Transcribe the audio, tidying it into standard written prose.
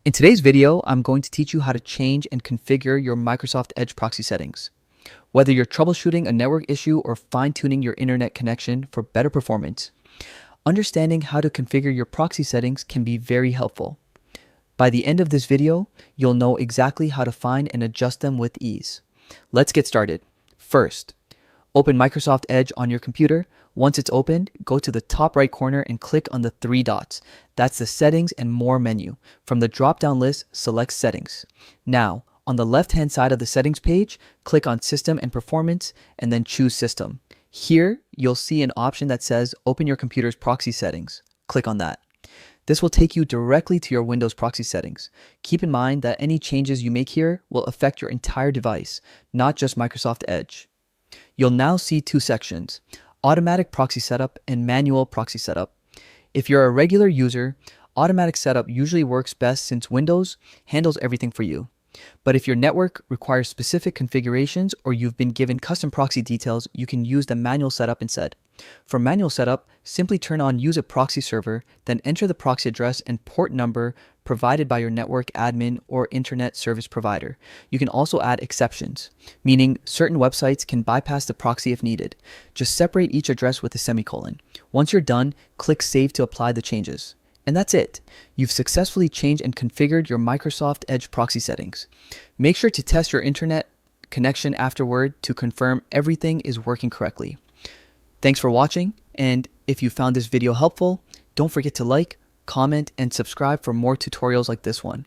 In today's video, I'm going to teach you how to change and configure your Microsoft Edge proxy settings. Whether you're troubleshooting a network issue or fine-tuning your internet connection for better performance, understanding how to configure your proxy settings can be very helpful. By the end of this video, you'll know exactly how to find and adjust them with ease. Let's get started. First, open Microsoft Edge on your computer. Once it's opened, go to the top right corner and click on the three dots. That's the Settings and More menu. From the drop-down list, select Settings. Now, on the left-hand side of the Settings page, click on System and Performance and then choose System. Here, you'll see an option that says Open your computer's proxy settings. Click on that. This will take you directly to your Windows proxy settings. Keep in mind that any changes you make here will affect your entire device, not just Microsoft Edge. You'll now see two sections: Automatic Proxy Setup and Manual Proxy Setup. If you're a regular user, Automatic Setup usually works best since Windows handles everything for you. But if your network requires specific configurations or you've been given custom proxy details, you can use the Manual Setup instead. For Manual Setup, simply turn on Use a Proxy Server, then enter the proxy address and port number provided by your network admin or internet service provider. You can also add exceptions, meaning certain websites can bypass the proxy if needed. Just separate each address with a semicolon. Once you're done, click Save to apply the changes. And that's it. You've successfully changed and configured your Microsoft Edge proxy settings. Make sure to test your internet connection afterward to confirm everything is working correctly. Thanks for watching, and if you found this video helpful, don't forget to like, comment, and subscribe for more tutorials like this one.